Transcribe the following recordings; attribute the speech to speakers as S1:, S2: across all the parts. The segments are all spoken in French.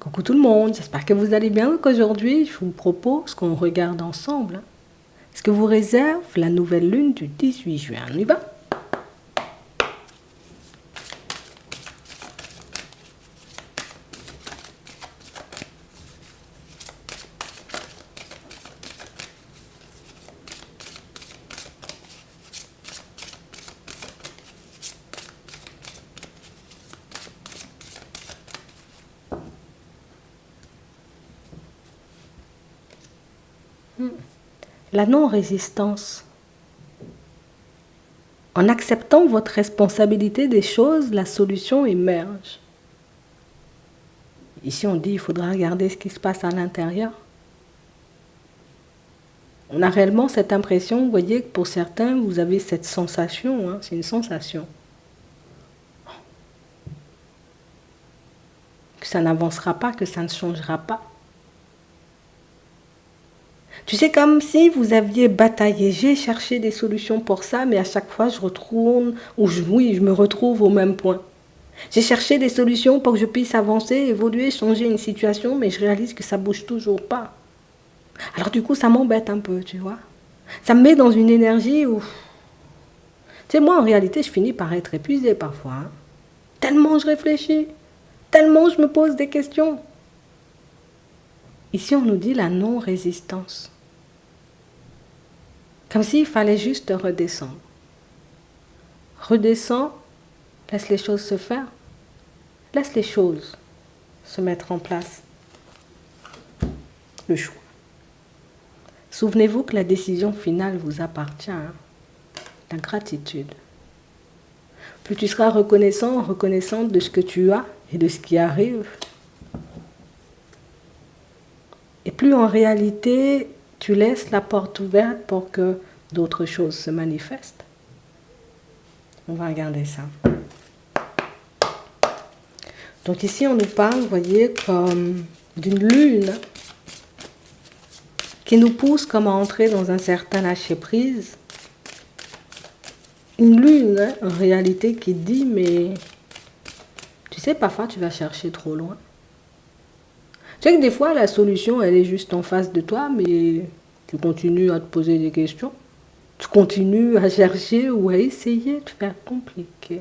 S1: Coucou tout le monde, j'espère que vous allez bien. Donc aujourd'hui, je vous propose qu'on regarde ensemble ce que vous réserve la nouvelle lune du 18 juin. On y va? La non-résistance. En acceptant votre responsabilité des choses, la solution émerge. Ici, on dit qu'il faudra regarder ce qui se passe à l'intérieur. On a réellement cette impression, vous voyez, que pour certains, vous avez cette sensation, hein, c'est une sensation, que ça n'avancera pas, que ça ne changera pas. Tu sais, comme si vous aviez bataillé, j'ai cherché des solutions pour ça, mais à chaque fois, je retourne, je me retrouve au même point. J'ai cherché des solutions pour que je puisse avancer, évoluer, changer une situation, mais je réalise que ça bouge toujours pas. Alors du coup, ça m'embête un peu, tu vois. Ça me met dans une énergie où... Tu sais, moi, en réalité, je finis par être épuisée parfois. Hein. Tellement je réfléchis, tellement je me pose des questions. Ici, on nous dit la non-résistance. Comme s'il fallait juste redescendre. Redescends, laisse les choses se faire. Laisse les choses se mettre en place. Le choix. Souvenez-vous que la décision finale vous appartient. Hein. La gratitude. Plus tu seras reconnaissant, reconnaissante de ce que tu as et de ce qui arrive. Et plus en réalité, tu laisses la porte ouverte pour que d'autres choses se manifestent. On va regarder ça. Donc ici, on nous parle, vous voyez, comme d'une lune qui nous pousse comme à entrer dans un certain lâcher-prise. Une lune, hein, en réalité, qui dit, mais tu sais, parfois, tu vas chercher trop loin. Tu sais que des fois, la solution, elle est juste en face de toi, mais tu continues à te poser des questions. Tu continues à chercher ou à essayer de faire compliqué.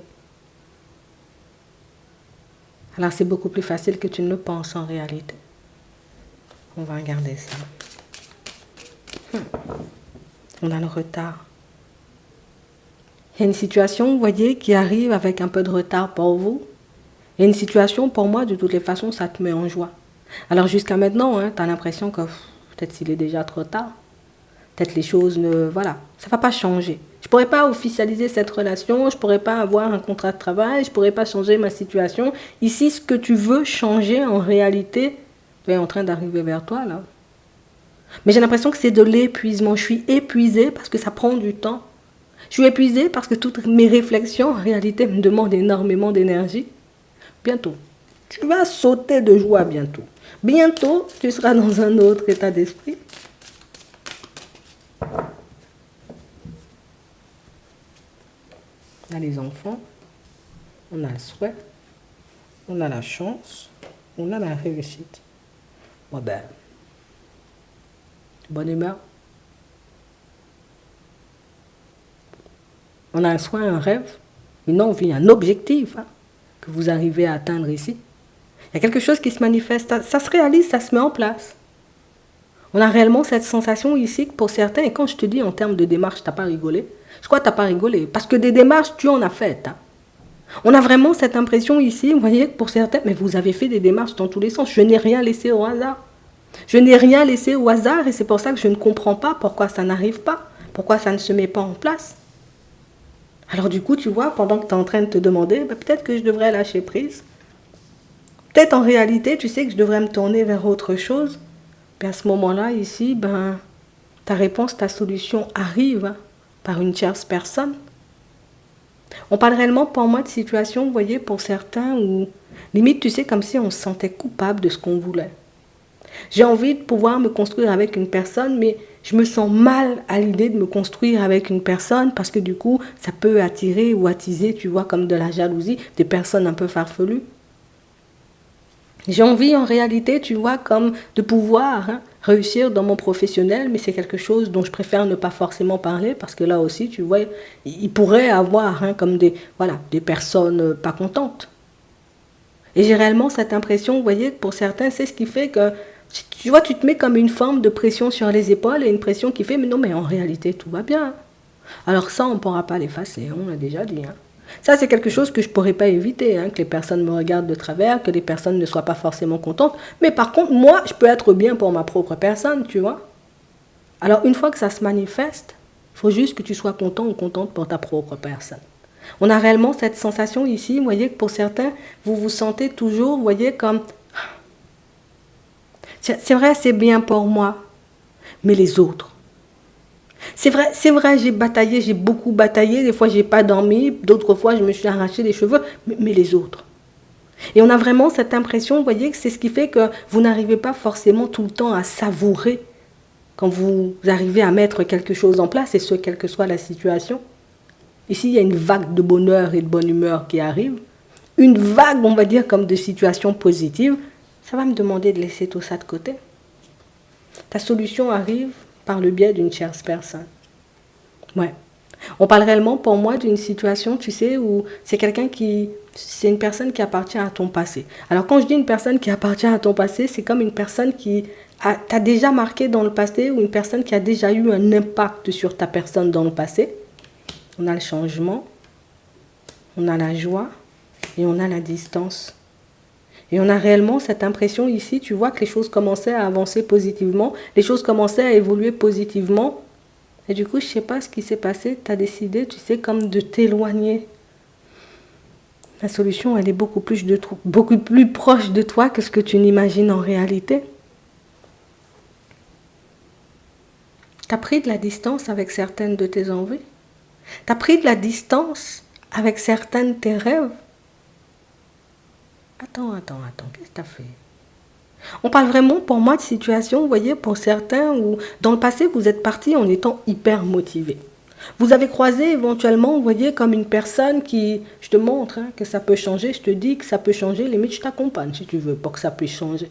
S1: Alors, c'est beaucoup plus facile que tu ne le penses en réalité. On va regarder ça. On a le retard. Il y a une situation, vous voyez, qui arrive avec un peu de retard pour vous. Il y a une situation, pour moi, de toutes les façons, ça te met en joie. Alors jusqu'à maintenant, hein, tu as l'impression que peut-être s'il est déjà trop tard, peut-être les choses ne... Voilà, ça ne va pas changer. Je ne pourrais pas officialiser cette relation, je ne pourrais pas avoir un contrat de travail, je ne pourrais pas changer ma situation. Ici, ce que tu veux changer, en réalité, est en train d'arriver vers toi, là. Mais j'ai l'impression que c'est de l'épuisement. Je suis épuisée parce que ça prend du temps. Je suis épuisée parce que toutes mes réflexions, en réalité, me demandent énormément d'énergie. Bientôt. Tu vas sauter de joie bientôt. Bientôt, tu seras dans un autre état d'esprit. On a les enfants, on a le souhait, on a la chance, on a la réussite. Bon ben, bonne humeur. On a un souhait, un rêve, une envie, un objectif hein, que vous arrivez à atteindre ici. Il y a quelque chose qui se manifeste, ça se réalise, ça se met en place. On a réellement cette sensation ici que pour certains, et quand je te dis en termes de démarche, tu n'as pas rigolé, je crois que tu n'as pas rigolé, parce que des démarches, tu en as faites. Hein. On a vraiment cette impression ici, vous voyez, que pour certains, mais vous avez fait des démarches dans tous les sens, je n'ai rien laissé au hasard. Je n'ai rien laissé au hasard et c'est pour ça que je ne comprends pas pourquoi ça n'arrive pas, pourquoi ça ne se met pas en place. Alors du coup, tu vois, pendant que tu es en train de te demander, ben, peut-être que je devrais lâcher prise. Peut-être en réalité, tu sais que je devrais me tourner vers autre chose. Puis à ce moment-là, ici, ben, ta réponse, ta solution arrive hein, par une tierce personne. On parle réellement pour moi de situations, vous voyez, pour certains où, limite, tu sais, comme si on se sentait coupable de ce qu'on voulait. J'ai envie de pouvoir me construire avec une personne, mais je me sens mal à l'idée de me construire avec une personne parce que du coup, ça peut attirer ou attiser, tu vois, comme de la jalousie, des personnes un peu farfelues. J'ai envie en réalité, tu vois, comme de pouvoir réussir dans mon professionnel, mais c'est quelque chose dont je préfère ne pas forcément parler parce que là aussi, tu vois, il pourrait avoir comme des personnes pas contentes. Et j'ai réellement cette impression, vous voyez, que pour certains, c'est ce qui fait que, tu vois, tu te mets comme une forme de pression sur les épaules et une pression qui fait, mais non, mais en réalité, tout va bien. Alors ça, on ne pourra pas l'effacer, on l'a déjà dit. Ça, c'est quelque chose que je ne pourrais pas éviter, que les personnes me regardent de travers, que les personnes ne soient pas forcément contentes. Mais par contre, moi, je peux être bien pour ma propre personne, tu vois. Alors, une fois que ça se manifeste, il faut juste que tu sois content ou contente pour ta propre personne. On a réellement cette sensation ici, vous voyez, que pour certains, vous vous sentez toujours, vous voyez, comme... C'est vrai, c'est bien pour moi, mais les autres. C'est vrai, j'ai bataillé, j'ai beaucoup bataillé, des fois j'ai pas dormi, d'autres fois je me suis arraché les cheveux, mais les autres. Et on a vraiment cette impression, vous voyez, que c'est ce qui fait que vous n'arrivez pas forcément tout le temps à savourer quand vous arrivez à mettre quelque chose en place, et ce, quelle que soit la situation. Ici, il y a une vague de bonheur et de bonne humeur qui arrive, une vague, on va dire, comme de situations positives. Ça va me demander de laisser tout ça de côté. Ta solution arrive par le biais d'une tierce personne. Ouais. On parle réellement pour moi d'une situation, tu sais, où c'est c'est une personne qui appartient à ton passé. Alors quand je dis une personne qui appartient à ton passé, c'est comme une personne qui t'a déjà marqué dans le passé ou une personne qui a déjà eu un impact sur ta personne dans le passé. On a le changement, on a la joie et on a la distance. Et on a réellement cette impression ici, tu vois, que les choses commençaient à avancer positivement, les choses commençaient à évoluer positivement. Et du coup, je ne sais pas ce qui s'est passé, tu as décidé, tu sais, comme de t'éloigner. La solution, elle est beaucoup plus proche de toi que ce que tu n'imagines en réalité. Tu as pris de la distance avec certaines de tes envies. Tu as pris de la distance avec certains de tes rêves. Attends, qu'est-ce que tu as fait? On parle vraiment pour moi de situation, vous voyez, pour certains où dans le passé vous êtes partis en étant hyper motivé. Vous avez croisé éventuellement, vous voyez, comme une personne qui, je te montre que ça peut changer, je te dis que ça peut changer, limite je t'accompagne si tu veux pour que ça puisse changer.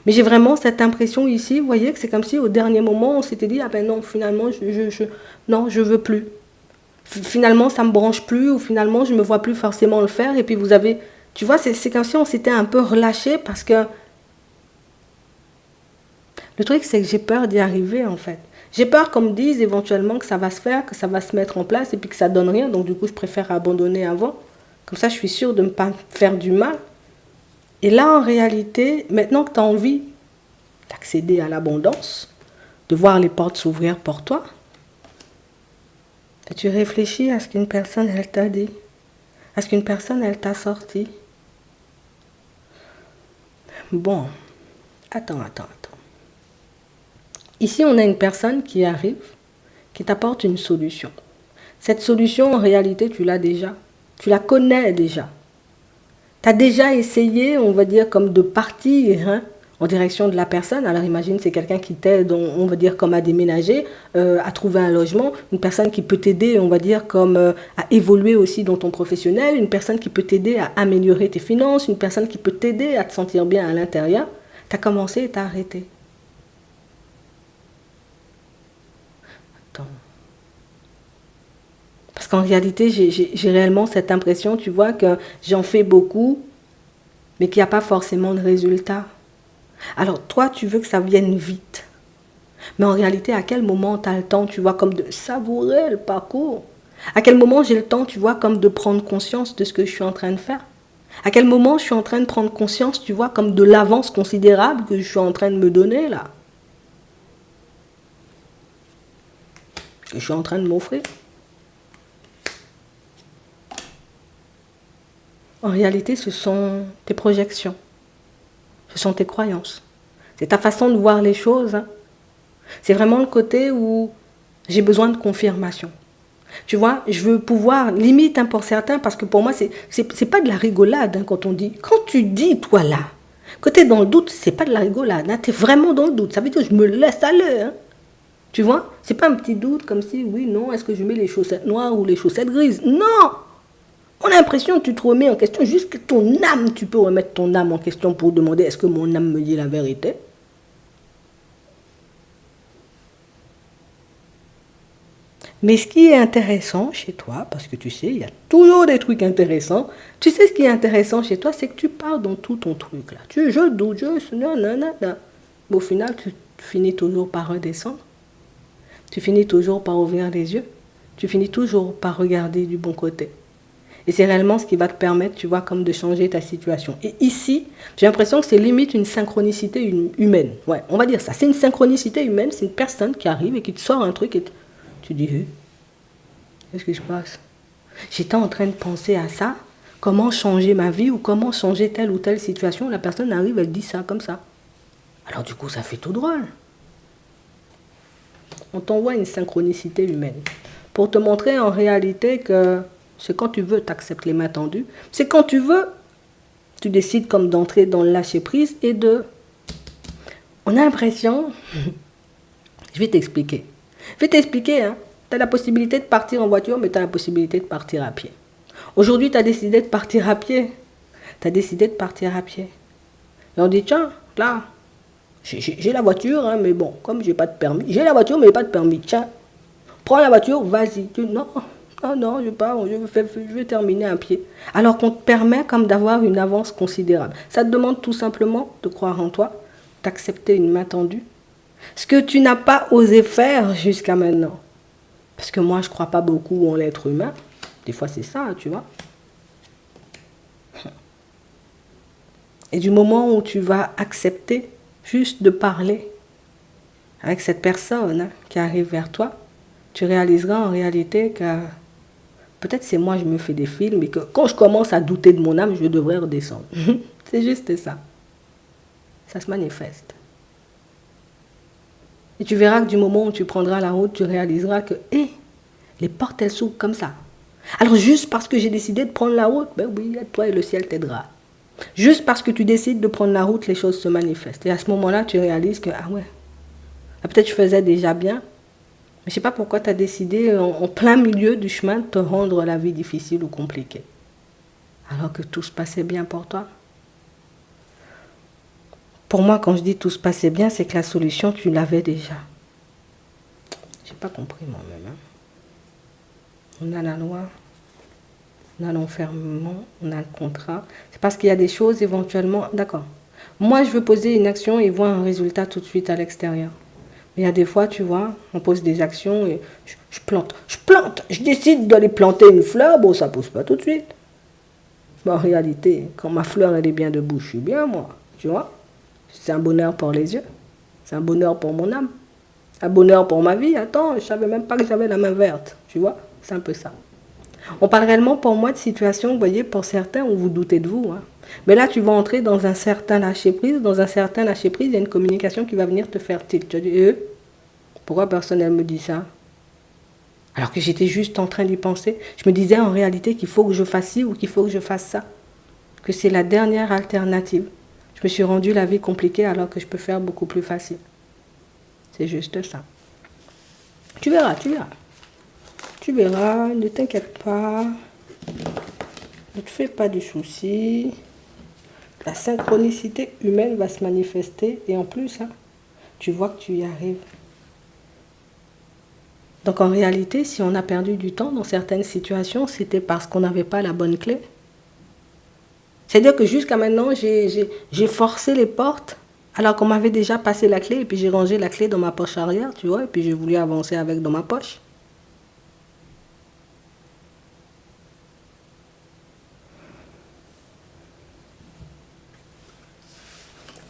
S1: Mais j'ai vraiment cette impression ici, vous voyez, que c'est comme si au dernier moment on s'était dit, ah ben non, finalement, non, je veux plus. Finalement, ça me branche plus, ou finalement, je me vois plus forcément le faire, et puis vous avez, tu vois, c'est comme si on s'était un peu relâché parce que le truc, c'est que j'ai peur d'y arriver, en fait. J'ai peur qu'on me dise éventuellement que ça va se faire, que ça va se mettre en place, et puis que ça donne rien. Donc, du coup, je préfère abandonner avant. Comme ça, je suis sûre de ne pas faire du mal. Et là, en réalité, maintenant que tu as envie d'accéder à l'abondance, de voir les portes s'ouvrir pour toi, tu réfléchis à ce qu'une personne, elle t'a dit, à ce qu'une personne, elle t'a sorti. Bon, attends. Ici, on a une personne qui arrive, qui t'apporte une solution. Cette solution, en réalité, tu l'as déjà. Tu la connais déjà. Tu as déjà essayé, on va dire, comme de partir en direction de la personne. Alors imagine, c'est quelqu'un qui t'aide, on va dire, comme à déménager, à trouver un logement. Une personne qui peut t'aider, on va dire, comme à évoluer aussi dans ton professionnel. Une personne qui peut t'aider à améliorer tes finances. Une personne qui peut t'aider à te sentir bien à l'intérieur. Tu as commencé et tu as arrêté. Parce qu'en réalité, j'ai réellement cette impression, tu vois, que j'en fais beaucoup, mais qu'il n'y a pas forcément de résultat. Alors toi, tu veux que ça vienne vite. Mais en réalité, à quel moment tu as le temps, tu vois, comme de savourer le parcours? À quel moment j'ai le temps, tu vois, comme de prendre conscience de ce que je suis en train de faire? À quel moment je suis en train de prendre conscience, tu vois, comme de l'avance considérable que je suis en train de me donner là? Que je suis en train de m'offrir? En réalité, ce sont tes projections, ce sont tes croyances. C'est ta façon de voir les choses. C'est vraiment le côté où j'ai besoin de confirmation. Tu vois, je veux pouvoir, limite pour certains, parce que pour moi, c'est pas de la rigolade quand on dit. Quand tu dis, toi là, que tu es dans le doute, c'est pas de la rigolade. Tu es vraiment dans le doute. Ça veut dire que je me laisse aller. Tu vois, c'est pas un petit doute comme si, oui, non, est-ce que je mets les chaussettes noires ou les chaussettes grises? Non! On a l'impression que tu te remets en question, jusqu'à ton âme, tu peux remettre ton âme en question pour demander est-ce que mon âme me dit la vérité? Mais ce qui est intéressant chez toi, parce que tu sais, il y a toujours des trucs intéressants, tu sais ce qui est intéressant chez toi, c'est que tu pars dans tout ton truc là. Je doute, non, non, non, non. Mais au final, tu finis toujours par redescendre. Tu finis toujours par ouvrir les yeux. Tu finis toujours par regarder du bon côté. Et c'est réellement ce qui va te permettre, tu vois, comme de changer ta situation. Et ici, j'ai l'impression que c'est limite une synchronicité humaine. Ouais, on va dire ça. C'est une synchronicité humaine, c'est une personne qui arrive et qui te sort un truc et tu dis, qu'est-ce qui se passe? J'étais en train de penser à ça, comment changer ma vie ou comment changer telle ou telle situation. La personne arrive, elle dit ça comme ça. Alors du coup, ça fait tout drôle. On t'envoie une synchronicité humaine pour te montrer en réalité que c'est quand tu veux, tu acceptes les mains tendues. C'est quand tu veux, tu décides comme d'entrer dans le lâcher-prise et de... On a l'impression... Je vais t'expliquer. Hein. Tu as la possibilité de partir en voiture, mais tu as la possibilité de partir à pied. Aujourd'hui, tu as décidé de partir à pied. Et on dit, tiens, là, j'ai la voiture, hein, mais bon, comme j'ai pas de permis. J'ai la voiture, mais pas de permis. Tiens, prends la voiture, vas-y. Non, non, je vais terminer à pied. Alors qu'on te permet comme d'avoir une avance considérable. Ça te demande tout simplement de croire en toi, d'accepter une main tendue. Ce que tu n'as pas osé faire jusqu'à maintenant. Parce que moi, je ne crois pas beaucoup en l'être humain. Des fois, c'est ça, tu vois. Et du moment où tu vas accepter juste de parler avec cette personne qui arrive vers toi, tu réaliseras en réalité que peut-être c'est moi, je me fais des films et que quand je commence à douter de mon âme, je devrais redescendre. C'est juste ça. Ça se manifeste. Et tu verras que du moment où tu prendras la route, tu réaliseras que les portes, elles s'ouvrent comme ça. Alors juste parce que j'ai décidé de prendre la route, ben oui, toi et le ciel t'aidera. Juste parce que tu décides de prendre la route, les choses se manifestent. Et à ce moment-là, tu réalises que, peut-être je faisais déjà bien, mais je ne sais pas pourquoi tu as décidé en plein milieu du chemin de te rendre la vie difficile ou compliquée. Alors que tout se passait bien pour toi. Pour moi, quand je dis tout se passait bien, c'est que la solution, tu l'avais déjà. Je n'ai pas compris moi-même. Hein. On a la loi, on a l'enfermement, on a le contrat. C'est parce qu'il y a des choses éventuellement... D'accord. Moi, je veux poser une action et voir un résultat tout de suite à l'extérieur. Mais il y a des fois, tu vois, on pose des actions et je plante. Je décide d'aller planter une fleur, bon, ça ne pousse pas tout de suite. Mais en réalité, quand ma fleur, elle est bien debout, je suis bien, moi. Tu vois? C'est un bonheur pour les yeux. C'est un bonheur pour mon âme. Un bonheur pour ma vie. Attends, je ne savais même pas que j'avais la main verte. Tu vois? C'est un peu ça. On parle réellement pour moi de situations, vous voyez, pour certains, où vous doutez de vous. Hein. Mais là, tu vas entrer dans un certain lâcher-prise. Dans un certain lâcher-prise, il y a une communication qui va venir te faire tilt. Tu vas dire, pourquoi personne ne me dit ça? Alors que j'étais juste en train d'y penser. Je me disais en réalité qu'il faut que je fasse ci ou qu'il faut que je fasse ça. Que c'est la dernière alternative. Je me suis rendu la vie compliquée alors que je peux faire beaucoup plus facile. C'est juste ça. Tu verras. Tu verras, ne t'inquiète pas. Ne te fais pas de soucis. La synchronicité humaine va se manifester. Et en plus, hein, tu vois que tu y arrives. Donc en réalité, si on a perdu du temps dans certaines situations, c'était parce qu'on n'avait pas la bonne clé. C'est-à-dire que jusqu'à maintenant, j'ai forcé les portes alors qu'on m'avait déjà passé la clé et puis j'ai rangé la clé dans ma poche arrière, tu vois, et puis j'ai voulu avancer avec dans ma poche.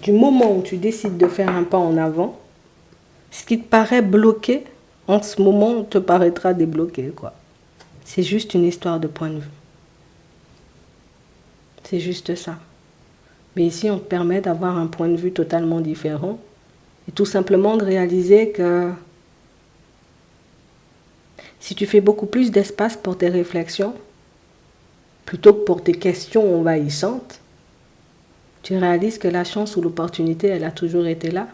S1: Du moment où tu décides de faire un pas en avant, ce qui te paraît bloqué, en ce moment, te paraîtra débloqué, quoi. C'est juste une histoire de point de vue. C'est juste ça. Mais ici, on te permet d'avoir un point de vue totalement différent et tout simplement de réaliser que si tu fais beaucoup plus d'espace pour tes réflexions, plutôt que pour tes questions envahissantes, tu réalises que la chance ou l'opportunité, elle a toujours été là.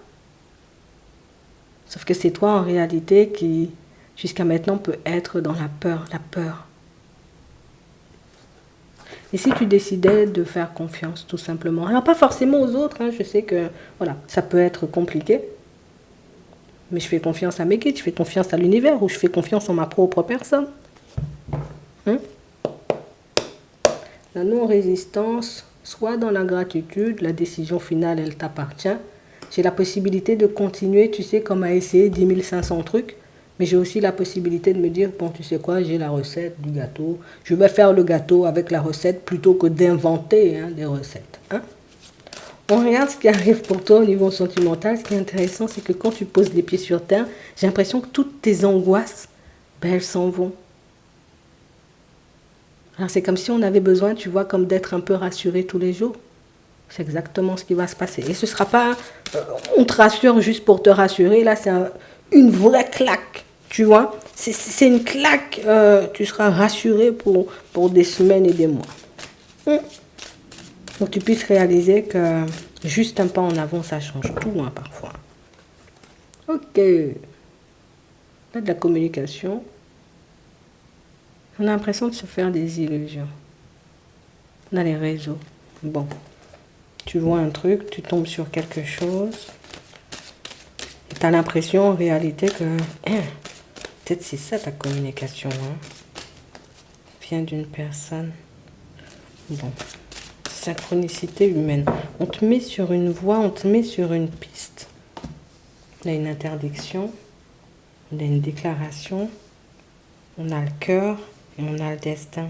S1: Sauf que c'est toi, en réalité, qui, jusqu'à maintenant, peut être dans la peur. Et si tu décidais de faire confiance, tout simplement. Alors, pas forcément aux autres, hein, je sais que, voilà, ça peut être compliqué. Mais je fais confiance à mes guides, je fais confiance à l'univers, ou je fais confiance en ma propre personne. Hein? La non-résistance, soit dans la gratitude, la décision finale, elle t'appartient. J'ai la possibilité de continuer, tu sais, comme à essayer 10 500 trucs. Mais j'ai aussi la possibilité de me dire, bon, tu sais quoi, j'ai la recette du gâteau. Je vais faire le gâteau avec la recette plutôt que d'inventer des recettes. Hein? On regarde ce qui arrive pour toi au niveau sentimental. Ce qui est intéressant, c'est que quand tu poses les pieds sur terre, j'ai l'impression que toutes tes angoisses, ben, elles s'en vont. Alors c'est comme si on avait besoin, tu vois, comme d'être un peu rassuré tous les jours. C'est exactement ce qui va se passer. Et ce ne sera pas, on te rassure juste pour te rassurer. Là, c'est une vraie claque, tu vois. C'est une claque, tu seras rassuré pour des semaines et des mois. Donc tu puisses réaliser que juste un pas en avant, ça change tout, hein, parfois. Ok. Là, de la communication. On a l'impression de se faire des illusions. On a les réseaux. Bon. Tu vois un truc, tu tombes sur quelque chose. Tu as l'impression en réalité que peut-être c'est ça ta communication. Hein. Vient d'une personne. Bon. Synchronicité humaine. On te met sur une voie, on te met sur une piste. On a une interdiction. On a une déclaration. On a le cœur et on a le destin.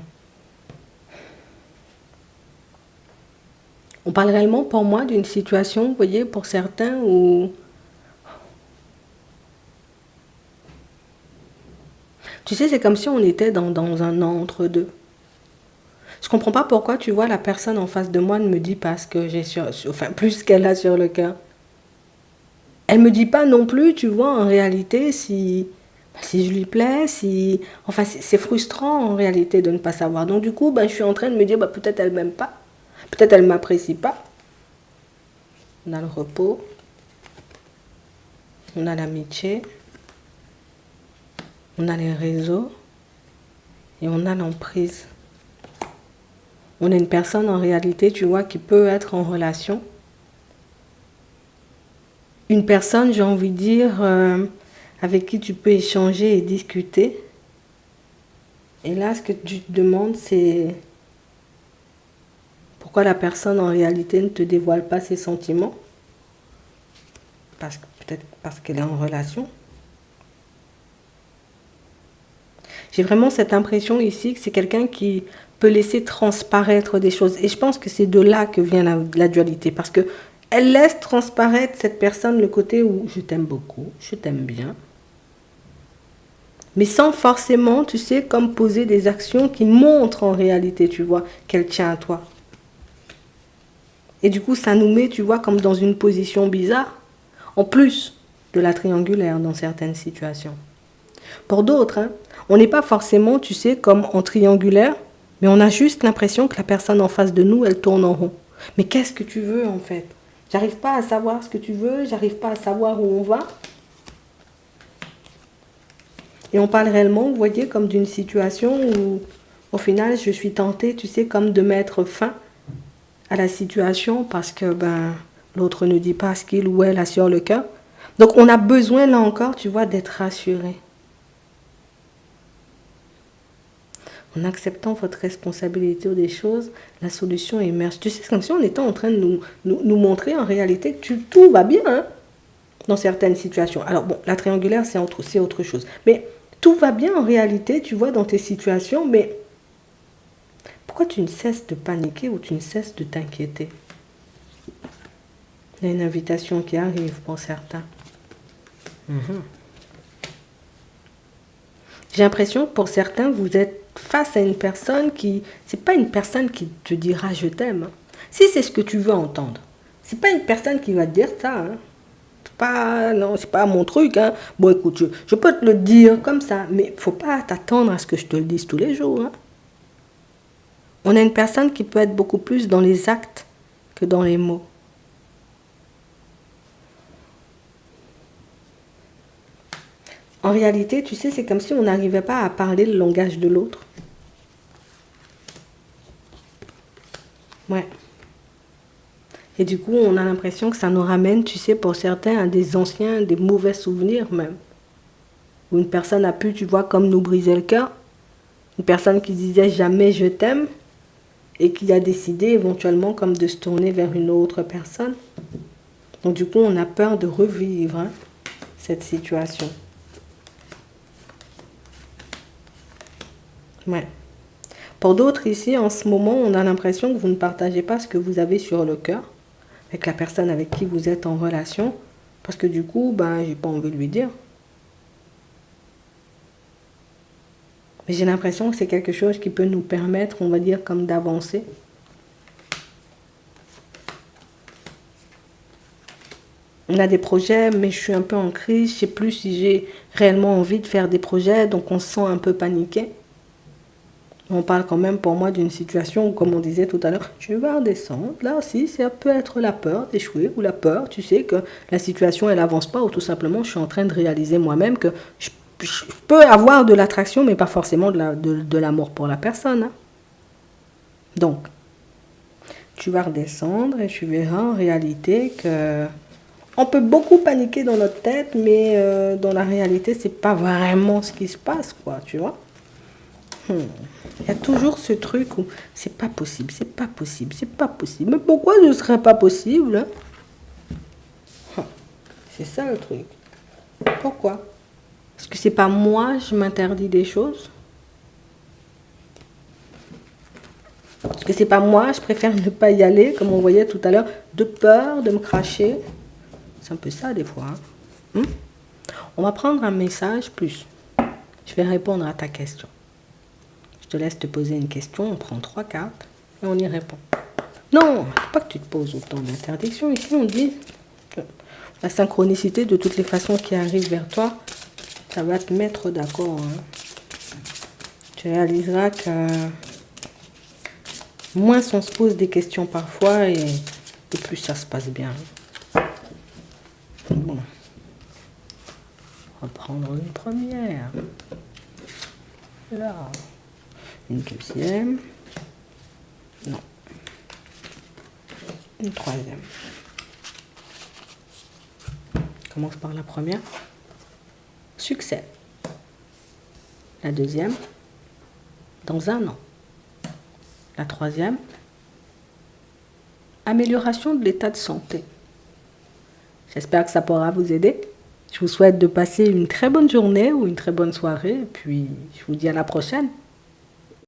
S1: On parle réellement pour moi d'une situation, vous voyez, pour certains où... Tu sais, c'est comme si on était dans un entre-deux. Je comprends pas pourquoi, tu vois, la personne en face de moi ne me dit pas ce que j'ai enfin, plus qu'elle a sur le cœur. Elle me dit pas non plus, tu vois, en réalité, si je lui plais, si... Enfin, c'est frustrant en réalité de ne pas savoir. Donc du coup, je suis en train de me dire, peut-être elle m'aime pas. Peut-être elle m'apprécie pas. On a le repos. On a l'amitié. On a les réseaux. Et on a l'emprise. On a une personne en réalité, tu vois, qui peut être en relation. Une personne, j'ai envie de dire, avec qui tu peux échanger et discuter. Et là, ce que tu te demandes, c'est pourquoi la personne en réalité ne te dévoile pas ses sentiments. Peut-être parce qu'elle est en relation. J'ai vraiment cette impression ici que c'est quelqu'un qui peut laisser transparaître des choses. Et je pense que c'est de là que vient la dualité. Parce que elle laisse transparaître, cette personne, le côté où je t'aime beaucoup, je t'aime bien. Mais sans forcément, tu sais, comme poser des actions qui montrent en réalité, tu vois, qu'elle tient à toi. Et du coup, ça nous met, tu vois, comme dans une position bizarre. En plus de la triangulaire dans certaines situations. Pour d'autres, on n'est pas forcément, tu sais, comme en triangulaire, mais on a juste l'impression que la personne en face de nous, elle tourne en rond. Mais qu'est-ce que tu veux en fait? J'arrive pas à savoir ce que tu veux, j'arrive pas à savoir où on va. Et on parle réellement, vous voyez, comme d'une situation où, au final, je suis tentée, tu sais, comme de mettre fin à la situation parce que l'autre ne dit pas ce qu'il ou elle a sur le cœur. Donc on a besoin, là encore, tu vois, d'être rassuré. En acceptant votre responsabilité des choses, la solution émerge. Tu sais, c'est comme si on était en train de nous montrer en réalité que tout va bien dans certaines situations. Alors bon, la triangulaire, c'est autre chose. Mais tout va bien en réalité, tu vois, dans tes situations, mais pourquoi tu ne cesses de paniquer ou tu ne cesses de t'inquiéter? Il y a une invitation qui arrive pour certains. J'ai l'impression que pour certains, vous êtes face à une personne qui... C'est pas une personne qui te dira « je t'aime ». Si c'est ce que tu veux entendre. C'est pas une personne qui va te dire ça. Non, c'est pas mon truc. Bon, écoute, je peux te le dire comme ça, mais faut pas t'attendre à ce que je te le dise tous les jours. On a une personne qui peut être beaucoup plus dans les actes que dans les mots. En réalité, tu sais, c'est comme si on n'arrivait pas à parler le langage de l'autre. Ouais. Et du coup, on a l'impression que ça nous ramène, tu sais, pour certains, à des anciens, des mauvais souvenirs même. Où une personne a pu, tu vois, comme nous briser le cœur. Une personne qui disait jamais je t'aime et qui a décidé éventuellement comme de se tourner vers une autre personne. Donc du coup, on a peur de revivre cette situation. Ouais. Pour d'autres ici, en ce moment, on a l'impression que vous ne partagez pas ce que vous avez sur le cœur avec la personne avec qui vous êtes en relation. Parce que du coup, ben, j'ai pas envie de lui dire. Mais j'ai l'impression que c'est quelque chose qui peut nous permettre, on va dire, comme d'avancer. On a des projets, mais je suis un peu en crise. Je ne sais plus si j'ai réellement envie de faire des projets, donc on se sent un peu paniqué. On parle quand même pour moi d'une situation où, comme on disait tout à l'heure, tu vas redescendre. Là aussi, ça peut être la peur d'échouer ou la peur, tu sais, que la situation, elle avance pas ou tout simplement, je suis en train de réaliser moi-même que je peux avoir de l'attraction, mais pas forcément de l'amour pour la personne. Hein. Donc, tu vas redescendre et tu verras en réalité que on peut beaucoup paniquer dans notre tête, mais dans la réalité, c'est pas vraiment ce qui se passe, quoi, tu vois. Il y a toujours ce truc où c'est pas possible, c'est pas possible, c'est pas possible. Mais pourquoi ce serait pas possible? C'est ça le truc. Pourquoi? Parce que c'est pas moi, je m'interdis des choses. Parce que c'est pas moi, je préfère ne pas y aller, comme on voyait tout à l'heure, de peur de me cracher. C'est un peu ça des fois. Hein? On va prendre un message plus. Je vais répondre à ta question. Je te laisse te poser une question, on prend 3 cartes et on y répond. Non, il ne faut pas que tu te poses autant d'interdictions. Ici, on dit la synchronicité de toutes les façons qui arrivent vers toi, ça va te mettre d'accord. Hein. Tu réaliseras que moins on se pose des questions parfois et plus ça se passe bien. Bon. On va prendre une première. Là. Une deuxième. Non. Une troisième. Commence par la première. Succès. La deuxième. Dans un an. La troisième. Amélioration de l'état de santé. J'espère que ça pourra vous aider. Je vous souhaite de passer une très bonne journée ou une très bonne soirée. Et puis, je vous dis à la prochaine.